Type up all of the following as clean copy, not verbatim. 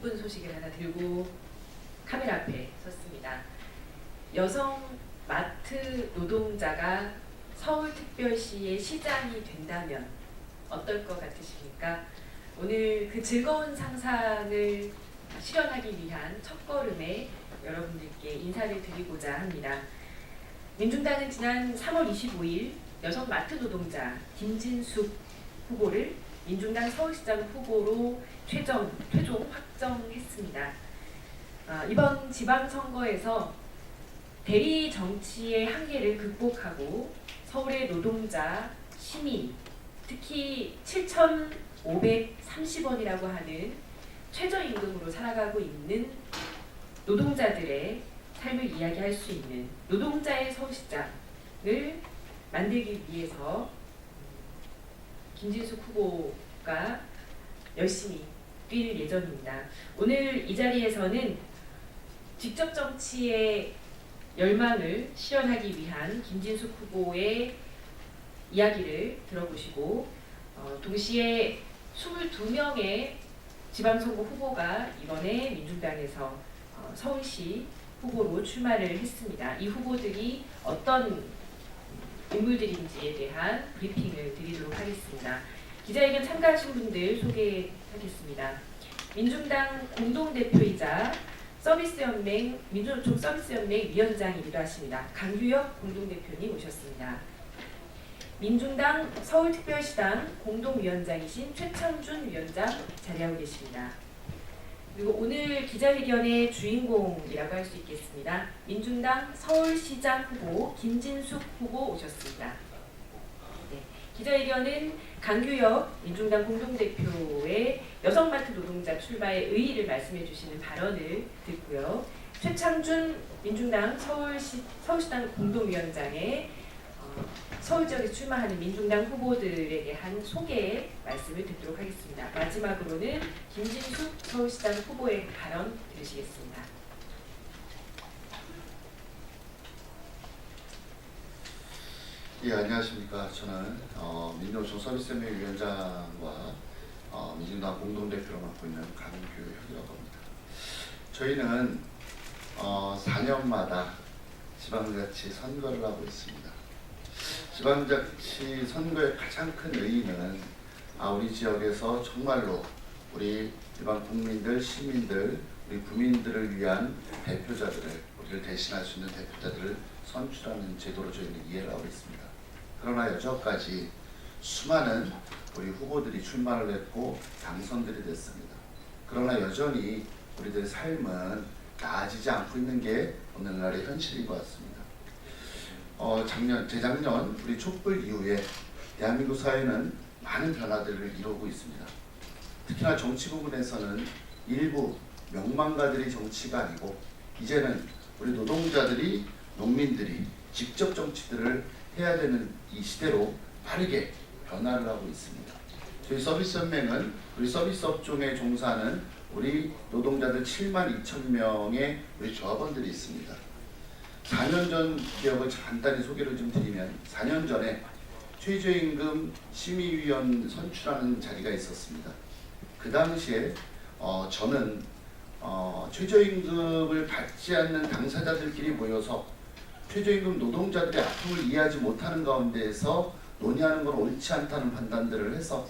기쁜 소식을 하나 들고 카메라 앞에 섰습니다. 여성 마트 노동자가 서울특별시의 시장이 된다면 어떨 것 같으십니까? 오늘 그 즐거운 상상을 실현하기 위한 첫걸음에 여러분들께 인사를 드리고자 합니다. 민중당은 지난 3월 25일 여성 마트 노동자 김진숙 후보를 민중당 서울시장 후보로 최종 확정했습니다. 이번 지방선거에서 대리 정치의 한계를 극복하고 서울의 노동자, 시민, 특히 7,530원이라고 하는 최저임금으로 살아가고 있는 노동자들의 삶을 이야기할 수 있는 노동자의 서울시장을 만들기 위해서 김진숙 후보가 열심히 뛸 예정입니다. 오늘 이 자리에서는 직접 정치의 열망을 실현하기 위한 김진숙 후보의 이야기를 들어보시고 동시에 22명의 지방선거 후보가 이번에 민중당에서 서울시 후보로 출마를 했습니다. 이 후보들이 어떤 인물들인지에 대한 브리핑을 드리도록 하겠습니다. 기자회견 참가하신 분들 소개하겠습니다. 민중당 공동대표이자 민주노총 서비스연맹 위원장이기도 하십니다. 강규혁 공동대표님 오셨습니다. 민중당 서울특별시당 공동위원장이신 최창준 위원장 자리하고 계십니다. 그리고 오늘 기자회견의 주인공이라고 할 수 있겠습니다. 민중당 서울시장 후보 김진숙 후보 오셨습니다. 네, 기자회견은 강규혁 민중당 공동대표의 여성마트 노동자 출마의 의의를 말씀해 주시는 발언을 듣고요. 최창준 민중당 서울시당 공동위원장의 서울 지역에 출마하는 민중당 후보들에 대한 소개 말씀을 듣도록 하겠습니다. 마지막으로는 김진숙 서울시장 후보의 발언 들으시겠습니다. 예, 안녕하십니까. 저는 민주노총 서비스연맹 위원장과 민중당 공동대표로 맡고 있는 강규혁이라고 합니다. 저희는 4년마다 지방자치 선거를 하고 있습니다. 지방자치 선거의 가장 큰 의의는 우리 지역에서 정말로 우리 일반 국민들, 시민들, 우리 구민들을 위한 대표자들을, 우리를 대신할 수 있는 대표자들을 선출하는 제도로 저희는 이해를 하고 있습니다. 그러나 여전까지 수많은 우리 후보들이 출마를 했고 당선들이 됐습니다. 그러나 여전히 우리들의 삶은 나아지지 않고 있는 게 오늘날의 현실인 것 같습니다. 재작년 우리 촛불 이후에 대한민국 사회는 많은 변화들을 이루고 있습니다. 특히나 정치 부분에서는 일부 명망가들이 정치가 아니고 이제는 우리 노동자들이, 농민들이 직접 정치들을 해야 되는 이 시대로 빠르게 변화를 하고 있습니다. 저희 서비스연맹은 우리 서비스 업종에 종사하는 우리 노동자들 72,000명의 우리 조합원들이 있습니다. 4년 전 기억을 간단히 소개를 좀 드리면 4년 전에 최저임금 심의위원 선출하는 자리가 있었습니다. 그 당시에 저는 최저임금을 받지 않는 당사자들끼리 모여서 최저임금 노동자들의 아픔을 이해하지 못하는 가운데에서 논의하는 건 옳지 않다는 판단들을 해서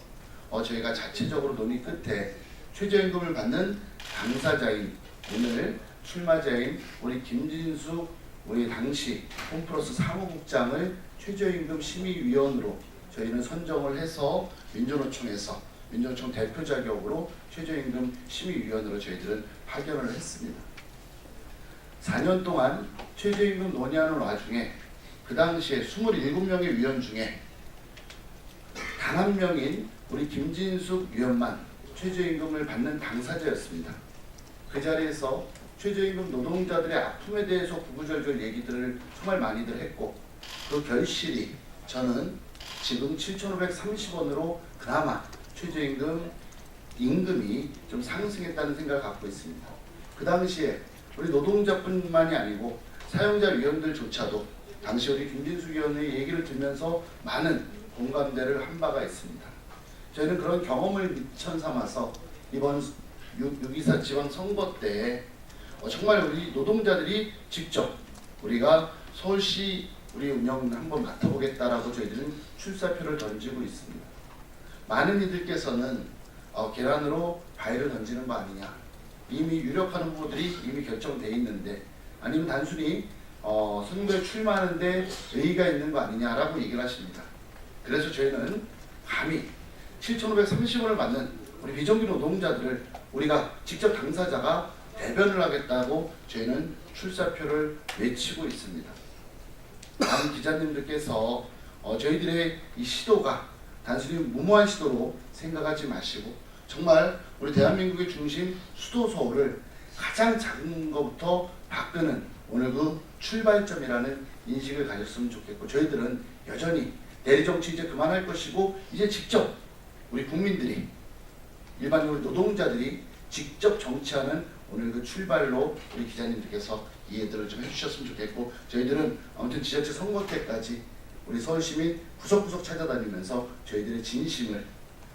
저희가 자체적으로 논의 끝에 최저임금을 받는 당사자인 오늘 출마자인 우리 김진숙 우리 당시 홈플러스 사무국장을 최저임금 심의위원으로 저희는 선정을 해서 민주노총 대표 자격으로 최저임금 심의위원으로 저희들은 파견을 했습니다. 4년 동안 최저임금 논의하는 와중에 그 당시에 27명의 위원 중에 단 한 명인 우리 김진숙 위원만 최저임금을 받는 당사자였습니다. 그 자리에서 최저임금 노동자들의 아픔에 대해서 구구절절 얘기들을 정말 많이들 했고 그 결실이 저는 지금 7,530원으로 그나마 임금이 좀 상승했다는 생각을 갖고 있습니다. 그 당시에 우리 노동자뿐만이 아니고 사용자 위원들조차도 당시 우리 김진숙 위원의 얘기를 들으면서 많은 공감대를 한 바가 있습니다. 저희는 그런 경험을 미천 삼아서 이번 6.24 지방선거 때 정말 우리 노동자들이 직접 우리가 서울시 우리 운영 한번 맡아보겠다라고 저희들은 출사표를 던지고 있습니다. 많은 이들께서는 계란으로 바위를 던지는 거 아니냐, 이미 유력한 후보들이 이미 결정돼 있는데, 아니면 단순히 선거에 출마하는데 의의가 있는 거 아니냐라고 얘기를 하십니다. 그래서 저희는 감히 7,530원을 받는 우리 비정규 노동자들을 우리가 직접 당사자가 대변을 하겠다고 저희는 출사표를 외치고 있습니다. 많은 기자님들께서 저희들의 이 시도가 단순히 무모한 시도로 생각하지 마시고, 정말 우리 대한민국의 중심 수도 서울을 가장 작은 것부터 바꾸는 오늘 그 출발점이라는 인식을 가졌으면 좋겠고, 저희들은 여전히 대리정치 이제 그만할 것이고, 이제 직접 우리 국민들이, 일반적으로 노동자들이 직접 정치하는 오늘 그 출발로 우리 기자님들께서 이해들을 좀 해주셨으면 좋겠고, 저희들은 아무튼 지자체 선거 때까지 우리 서울시민 구석구석 찾아다니면서 저희들의 진심을,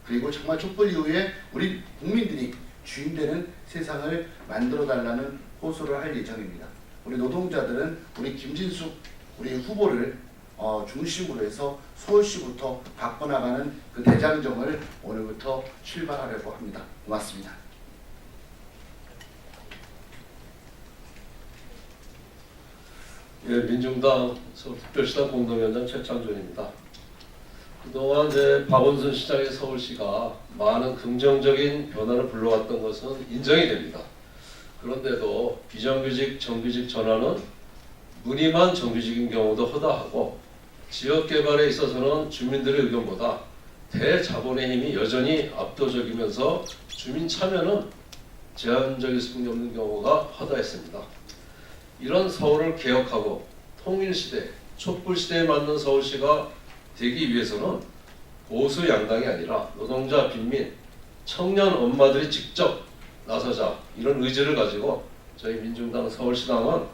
그리고 정말 촛불 이후에 우리 국민들이 주인되는 세상을 만들어달라는 호소를 할 예정입니다. 우리 노동자들은 우리 김진숙 우리 후보를 중심으로 해서 서울시부터 바꿔나가는 그 대장정을 오늘부터 출발하려고 합니다. 고맙습니다. 예, 민중당 서울특별시당 공동위원장 최창준입니다. 그동안 박원순 시장의 서울시가 많은 긍정적인 변화를 불러왔던 것은 인정이 됩니다. 그런데도 비정규직, 정규직 전환은 무늬만 정규직인 경우도 허다하고, 지역개발에 있어서는 주민들의 의견보다 대자본의 힘이 여전히 압도적이면서 주민 참여는 제한적일 수밖에 없는 경우가 허다했습니다. 이런 서울을 개혁하고 통일시대, 촛불시대에 맞는 서울시가 되기 위해서는 보수 양당이 아니라 노동자, 빈민, 청년 엄마들이 직접 나서자, 이런 의지를 가지고 저희 민중당 서울시당은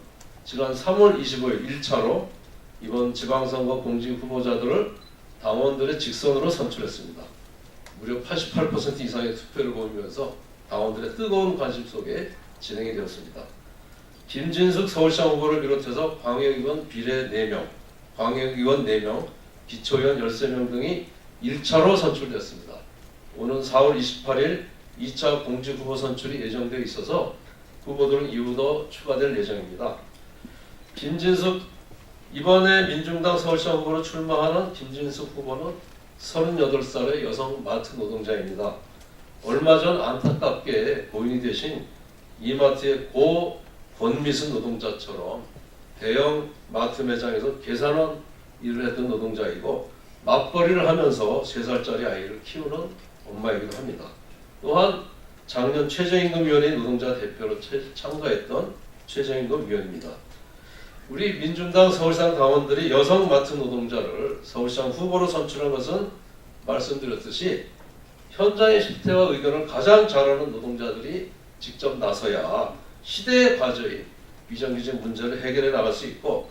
지난 3월 25일 1차로 이번 지방선거 공직 후보자들을 당원들의 직선으로 선출했습니다. 무려 88% 이상의 투표를 보이면서 당원들의 뜨거운 관심 속에 진행이 되었습니다. 김진숙 서울시장 후보를 비롯해서 광역의원 비례 4명, 광역의원 4명, 기초의원 13명 등이 1차로 선출되었습니다. 오는 4월 28일 2차 공직 후보 선출이 예정되어 있어서 후보들은 이후도 추가될 예정입니다. 김진숙, 이번에 민중당 서울시장 후보로 출마하는 김진숙 후보는 38살의 여성 마트 노동자입니다. 얼마 전 안타깝게 고인이 되신 이마트의 고 권미순 노동자처럼 대형 마트 매장에서 계산원 일을 했던 노동자이고, 맞벌이를 하면서 3살짜리 아이를 키우는 엄마이기도 합니다. 또한 작년 최저임금위원회 노동자 대표로 참가했던 최저임금위원입니다. 우리 민중당 서울시장 당원들이 여성 마트 노동자를 서울시장 후보로 선출한 것은 말씀드렸듯이 현장의 실태와 의견을 가장 잘 아는 노동자들이 직접 나서야 시대의 과제인 비정규직 문제를 해결해 나갈 수 있고,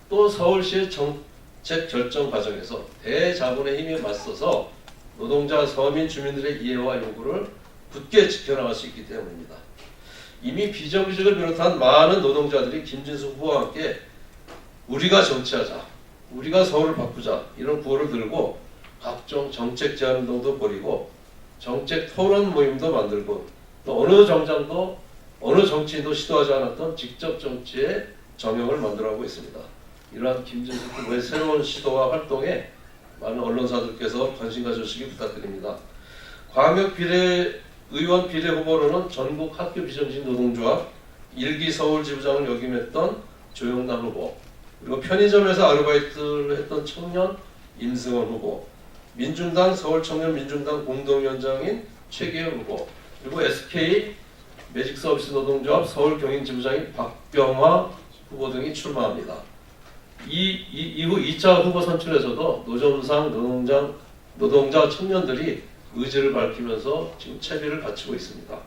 또 서울시의 정책 결정 과정에서 대자본의 힘에 맞서서 노동자, 서민, 주민들의 이해와 요구를 굳게 지켜나갈 수 있기 때문입니다. 이미 비정규직을 비롯한 많은 노동자들이 김진숙 후보와 함께 우리가 정치하자, 우리가 서울을 바꾸자, 이런 구호를 들고 각종 정책 제안 운동도 벌이고 정책 토론 모임도 만들고, 또 어느 정당도 어느 정치인도 시도하지 않았던 직접 정치의 정형을 만들어가고 있습니다. 이러한 김진숙 후보의 새로운 시도와 활동에 많은 언론사들께서 관심 가져주시기 부탁드립니다. 광역 의원 비례 후보로는 전국 학교 비정규직 노동조합 1기 서울 지부장을 역임했던 조영남 후보, 그리고 편의점에서 아르바이트를 했던 청년 임승원 후보, 민중당 서울청년민중당 공동위원장인 최기현 후보, 그리고 SK 매직서비스 노동조합 서울경인지부장인 박병화 후보 등이 출마합니다. 이후 2차 후보 선출에서도 노점상 노동자 청년들이 의지를 밝히면서 지금 채비를 갖추고 있습니다.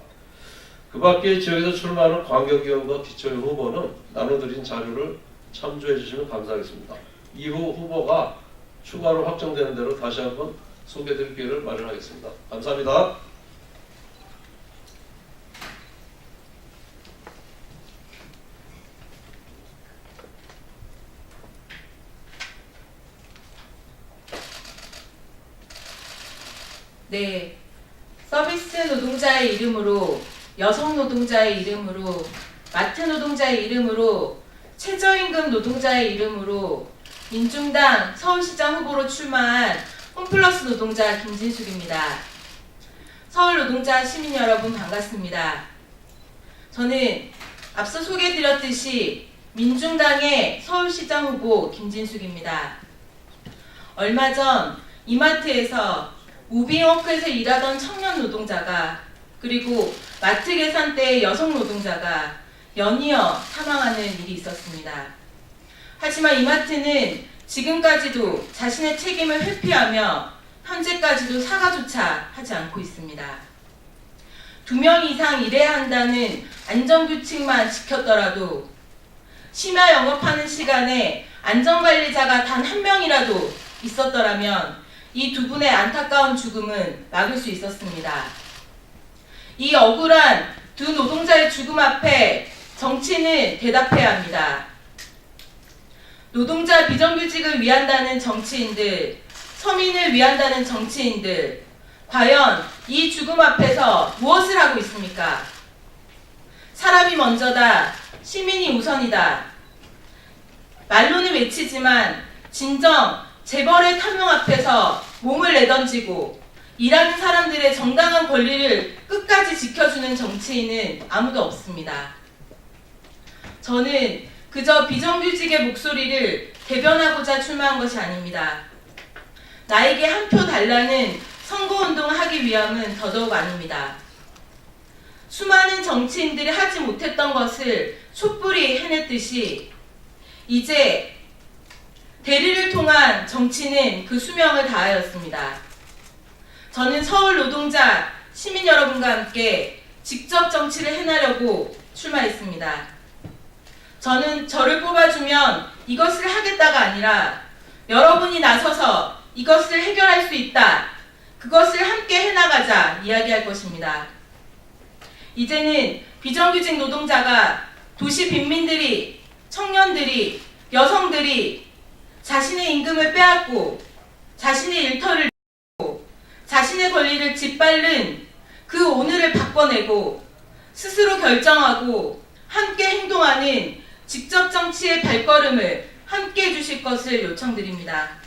그 밖에 지역에서 출마하는 광역의원과 기초의원 후보는 나눠드린 자료를 참조해 주시면 감사하겠습니다. 이후 후보가 추가로 확정되는 대로 다시 한번 소개드릴 기회를 마련하겠습니다. 감사합니다. 네, 서비스 노동자의 이름으로, 여성 노동자의 이름으로, 마트 노동자의 이름으로, 최저임금 노동자의 이름으로 민중당 서울시장 후보로 출마한 홈플러스 노동자 김진숙입니다. 서울 노동자 시민 여러분 반갑습니다. 저는 앞서 소개해드렸듯이 민중당의 서울시장 후보 김진숙입니다. 얼마 전 이마트에서 무빙워크에서 일하던 청년 노동자가, 그리고 마트 계산대의 여성 노동자가 연이어 사망하는 일이 있었습니다. 하지만 이마트는 지금까지도 자신의 책임을 회피하며 현재까지도 사과조차 하지 않고 있습니다. 2명 이상 일해야 한다는 안전규칙만 지켰더라도 심야 영업하는 시간에 안전관리자가 단 1명이라도 있었더라면 이 두 분의 안타까운 죽음은 막을 수 있었습니다. 이 억울한 두 노동자의 죽음 앞에 정치는 대답해야 합니다. 노동자 비정규직을 위한다는 정치인들, 서민을 위한다는 정치인들, 과연 이 죽음 앞에서 무엇을 하고 있습니까? 사람이 먼저다, 시민이 우선이다. 말로는 외치지만 진정 재벌의 탐욕 앞에서 몸을 내던지고 일하는 사람들의 정당한 권리를 끝까지 지켜주는 정치인은 아무도 없습니다. 저는 그저 비정규직의 목소리를 대변하고자 출마한 것이 아닙니다. 나에게 한 표 달라는 선거운동을 하기 위함은 더더욱 아닙니다. 수많은 정치인들이 하지 못했던 것을 촛불이 해냈듯이 이제 대리를 통한 정치는 그 수명을 다하였습니다. 저는 서울 노동자, 시민 여러분과 함께 직접 정치를 해나려고 출마했습니다. 저는 저를 뽑아주면 이것을 하겠다가 아니라 여러분이 나서서 이것을 해결할 수 있다, 그것을 함께 해나가자 이야기할 것입니다. 이제는 비정규직 노동자가, 도시 빈민들이, 청년들이, 여성들이 자신의 임금을 빼앗고 자신의 일터를 잃고 자신의 권리를 짓밟는 그 오늘을 바꿔내고 스스로 결정하고 함께 행동하는 직접 정치의 발걸음을 함께 해주실 것을 요청드립니다.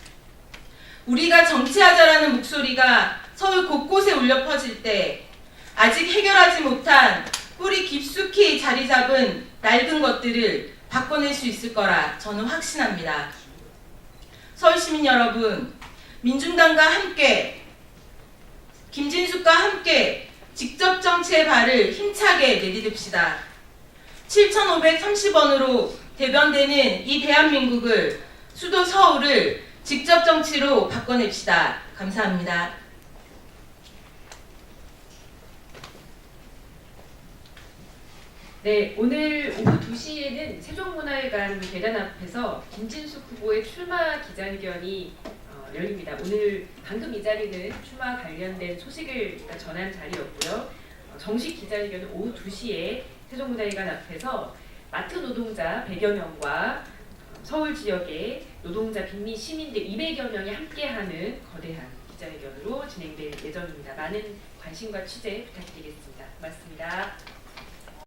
우리가 정치하자라는 목소리가 서울 곳곳에 울려 퍼질 때 아직 해결하지 못한 뿌리 깊숙이 자리 잡은 낡은 것들을 바꿔낼 수 있을 거라 저는 확신합니다. 서울 시민 여러분, 민중당과 함께, 김진숙과 함께 직접 정치의 발을 힘차게 내디딥시다. 7,530원으로 대변되는 이 대한민국을, 수도 서울을 직접 정치로 바꿔냅시다. 감사합니다. 네, 오늘 오후 2시에는 세종문화회관 계단 앞에서 김진숙 후보의 출마 기자회견이 열립니다. 오늘 방금 이 자리는 출마 관련된 소식을 일단 전한 자리였고요. 정식 기자회견은 오후 2시에 세종문화회관 앞에서 마트 노동자 100여 명과 서울 지역의 노동자 빈민 시민들 200여 명이 함께하는 거대한 기자회견으로 진행될 예정입니다. 많은 관심과 취재 부탁드리겠습니다. 고맙습니다.